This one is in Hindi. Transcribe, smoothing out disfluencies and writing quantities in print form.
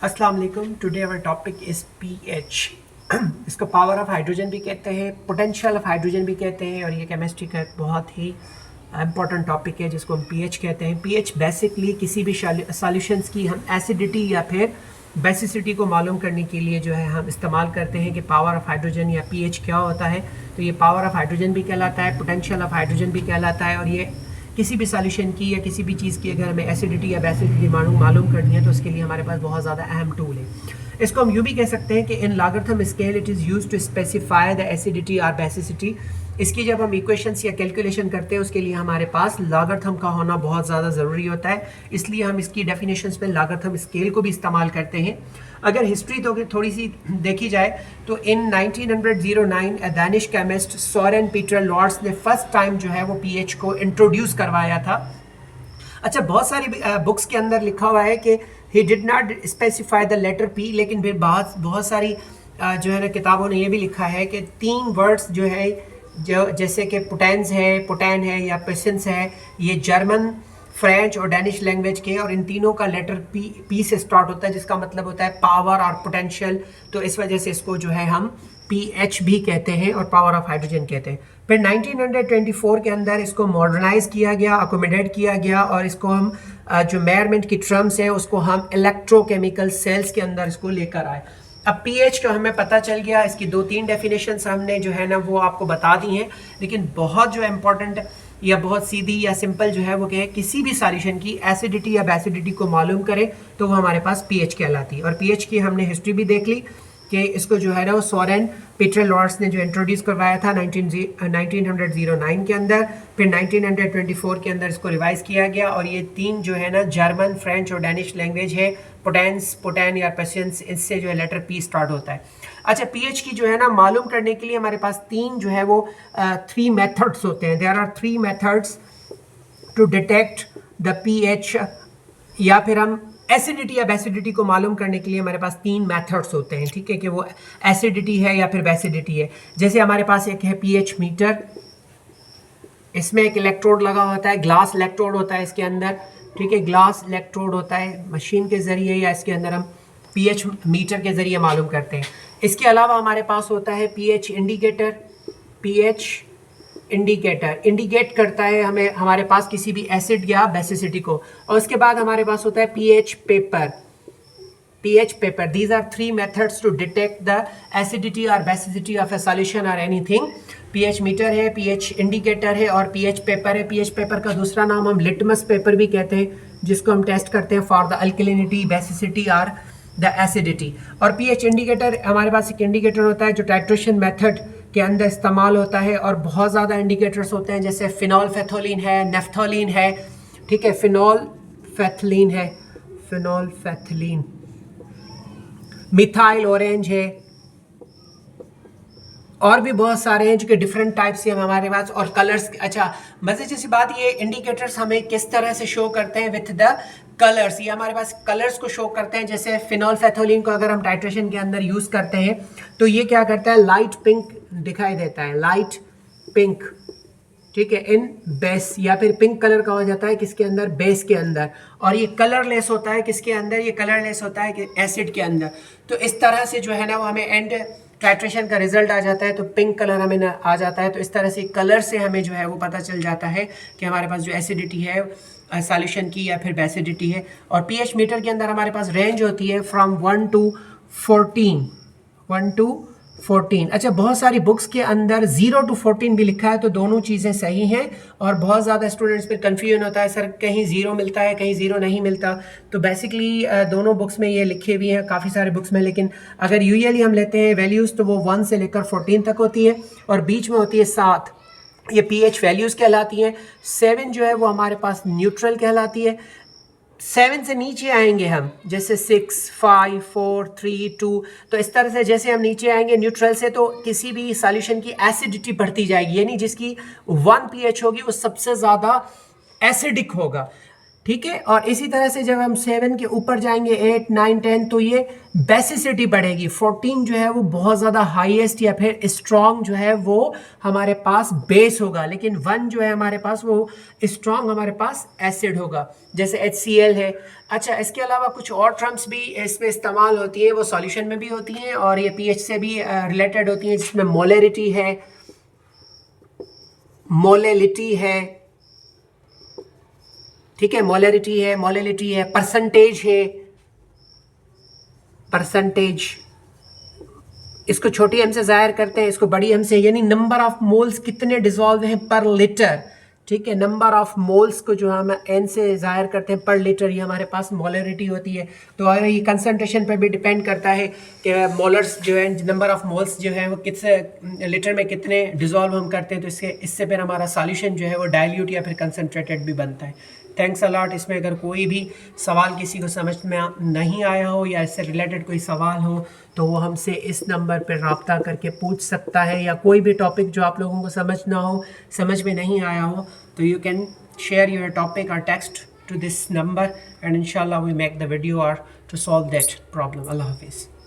अस्सलाम वालेकुम। Today our topic is pH. इसको पावर ऑफ हाइड्रोजन भी कहते हैं, पोटेंशियल ऑफ हाइड्रोजन भी कहते हैं, और ये केमिस्ट्री का एक बहुत ही इम्पॉर्टेंट टॉपिक है जिसको हम पीएच कहते हैं। पीएच बेसिकली किसी भी सॉल्यूशंस की हम एसिडिटी या फिर बेसिसिटी को मालूम करने के लिए जो है हम इस्तेमाल करते हैं कि पावर ऑफ हाइड्रोजन या पीएच क्या होता है। तो ये पावर ऑफ हाइड्रोजन भी कहलाता है, पोटेंशियल ऑफ हाइड्रोजन भी कहलाता है, और ये किसी भी सॉल्यूशन की या किसी भी चीज़ की अगर हमें एसिडिटी या बेसिसिटी मालूम करनी है तो उसके लिए हमारे पास बहुत ज़्यादा अहम टूल है। इसको हम यूँ भी कह सकते हैं कि in logarithm scale it is used to specify the acidity और बेसिसिटी। इसकी जब हम इक्वेशंस या कैलकुलेशन करते हैं उसके लिए हमारे पास लॉगरिथम का होना बहुत ज़्यादा ज़रूरी होता है, इसलिए हम इसकी डेफिनेशंस में लॉगरिथम स्केल को भी इस्तेमाल करते हैं। अगर हिस्ट्री तो थोड़ी सी देखी जाए तो in 1909 Danish chemist Soren Peter Lords ने फर्स्ट टाइम जो है वो पीएच को इंट्रोड्यूस करवाया था। अच्छा, बहुत सारी बुक्स के अंदर लिखा हुआ है कि he did not specify the letter P, लेकिन फिर बहुत सारी जो है ना किताबों ने ये भी लिखा है कि 3 वर्ड्स जो है जो जैसे कि पोटेंस है, पोटैन है या पेशेंस है, ये जर्मन, फ्रेंच और डैनिश लैंग्वेज के, और इन तीनों का लेटर पी से स्टार्ट होता है जिसका मतलब होता है पावर और पोटेंशियल। तो इस वजह से इसको जो है हम पीएच भी कहते हैं और पावर ऑफ हाइड्रोजन कहते हैं। फिर 1924 के अंदर इसको मॉडर्नाइज किया गया, अकोमोडेट किया गया, और इसको हम जो मेजरमेंट की टर्म्स है उसको हम इलेक्ट्रोकेमिकल सेल्स के अंदर इसको लेकर आए। अब पीएच का हमें पता चल गया, इसकी 2-3 डेफिनेशन हमने जो है ना वो आपको बता दी हैं, लेकिन बहुत जो इम्पोर्टेंट या बहुत सीधी या सिंपल जो है वो कहे किसी भी सॉल्यूशन की एसिडिटी या बेसिडिटी को मालूम करें तो वो हमारे पास पीएच कहलाती है। और पीएच की हमने हिस्ट्री भी देख ली कि इसको जो है ना वो सोरेन पीटर लॉर्ड्स ने जो इंट्रोड्यूस करवाया था 1909 के अंदर, फिर 1924 के अंदर इसको रिवाइज किया गया, और ये 3 जो है ना जर्मन, फ्रेंच और डैनिश लैंग्वेज है, पोटेंस, पोटैन या पेशेंस, इससे जो है लेटर पी स्टार्ट होता है। अच्छा, पीएच की जो है ना मालूम करने के लिए हमारे पास 3 जो है वो 3 मेथड्स होते हैं। There are 3 methods to detect the pH, या फिर हम एसिडिटी या बेसिडिटी को मालूम करने के लिए हमारे पास 3 मेथड्स होते हैं, ठीक है, कि वो एसिडिटी है या फिर बेसिडिटी है। जैसे हमारे पास एक है पीएच मीटर, इसमें एक इलेक्ट्रोड लगा होता है, ग्लास इलेक्ट्रोड होता है इसके अंदर, ठीक है, ग्लास इलेक्ट्रोड होता है। मशीन के ज़रिए या इसके अंदर हम पीएच मीटर के ज़रिए मालूम करते हैं। इसके अलावा हमारे पास होता है pH indicator. PH indicator indicate करता है हमें हमारे पास किसी भी एसिड या बेसिसिटी को। और उसके बाद हमारे पास होता है pH paper. pH paper. These are 3 methods to detect the acidity or basicity of a solution or anything. pH meter है, pH इंडिकेटर है और pH पेपर है। pH पेपर का दूसरा नाम हम लिटमस पेपर भी कहते हैं, जिसको हम टेस्ट करते हैं फॉर द अल्कलिनिटी, बेसिसिटी और द एसिडिटी। और pH इंडिकेटर हमारे पास एक इंडिकेटर होता है जो टाइट्रेशन मेथड के अंदर इस्तेमाल होता है, और बहुत ज़्यादा इंडिकेटर्स होते हैं जैसे फिनॉल फैथोलिन है, नेफ्थोलिन है, ठीक है, फिनॉल फैथलीन है, फिनॉल फैथलीन, मिथाइल ऑरेंज है, और भी बहुत सारे हैं जो कि डिफरेंट टाइप से हमारे पास, और कलर्स। अच्छा, मजे जैसी बात, ये इंडिकेटर्स हमें किस तरह से शो करते हैं विथ द कलर्स। ये हमारे पास कलर्स को शो करते हैं। जैसे फिनॉल फैथोलिन को अगर हम टाइट्रेशन के अंदर यूज करते हैं तो ये क्या करता है, लाइट पिंक दिखाई देता है, लाइट पिंक, ठीक है, इन बेस, या फिर पिंक कलर का हो जाता है किसके अंदर, बेस के अंदर, और ये कलरलेस होता है किसके अंदर, ये कलरलेस होता है कि एसिड के अंदर। तो इस तरह से जो है ना वो हमें एंड टाइट्रेशन का रिजल्ट आ जाता है तो पिंक कलर हमें ना आ जाता है। तो इस तरह से कलर से हमें जो है वो पता चल जाता है कि हमारे पास जो एसिडिटी है सॉल्यूशन की या फिर बेसिडिटी है। और पीएच मीटर के अंदर हमारे पास रेंज होती है फ्रॉम 1 to 14, 1 to 14। अच्छा, बहुत सारी बुक्स के अंदर 0 to 14 भी लिखा है, तो दोनों चीज़ें सही हैं, और बहुत ज़्यादा स्टूडेंट्स पर कन्फ्यूजन होता है, सर कहीं 0 मिलता है कहीं 0 नहीं मिलता। तो बेसिकली दोनों बुक्स में ये लिखे भी हैं, काफ़ी सारे बुक्स में, लेकिन अगर यूजुअली हम लेते हैं वैल्यूज़ तो वो 1 से लेकर 14 तक होती है, और बीच में होती है 7, ये पीएच वैल्यूज़ कहलाती हैं। 7 जो है वो हमारे पास न्यूट्रल कहलाती है। 7 से नीचे आएंगे हम, जैसे 6, 5, 4, 3, 2, तो इस तरह से जैसे हम नीचे आएंगे न्यूट्रल से, तो किसी भी सॉल्यूशन की एसिडिटी बढ़ती जाएगी, यानी जिसकी 1 पीएच होगी वो सबसे ज़्यादा एसिडिक होगा। ठीक है। और इसी तरह से जब हम 7 के ऊपर जाएंगे 8 9 10 तो ये बेसिसिटी बढ़ेगी। 14 जो है वो बहुत ज़्यादा हाईएस्ट या फिर स्ट्रॉन्ग जो है वो हमारे पास बेस होगा, लेकिन 1 जो है हमारे पास वो स्ट्रॉन्ग हमारे पास एसिड होगा, जैसे HCl है। अच्छा, इसके अलावा कुछ और टर्म्स भी इसमें इस्तेमाल होती है, वो सॉल्यूशन में भी होती हैं और ये pH से भी रिलेटेड होती हैं, जिसमें मोलरिटी है, मोलेलिटी है, ठीक है, मोलरिटी है, परसेंटेज है, परसेंटेज इसको छोटी एम से जाहिर करते हैं, इसको बड़ी एम से, यानी नंबर ऑफ मोल्स कितने डिजोल्व हैं पर लीटर, ठीक है। नंबर ऑफ मोल्स को जो हम एन से जाहिर करते हैं पर लीटर, ये हमारे पास मोलरिटी होती है। तो ये कंसंट्रेशन पर भी डिपेंड करता है कि मोलर्स जो है, नंबर ऑफ मोल्स जो है वो किस लीटर में कितने डिजोल्व हम करते हैं, तो इससे फिर हमारा सॉल्यूशन जो है वो डाइल्यूट या फिर कंसनट्रेटेड भी बनता है। Thanks a lot. इसमें अगर कोई भी सवाल किसी को समझ में नहीं आया हो या इससे रिलेटेड कोई सवाल हो तो वो हमसे इस नंबर पर रब्ता करके पूछ सकता है, या कोई भी टॉपिक जो आप लोगों को समझना हो, समझ में नहीं आया हो, तो you can share your topic और text to this number and इंशाल्लाह वी मेक द वीडियो और टू सॉल्व दैट प्रॉब्लम। अल्लाह हाफिज़।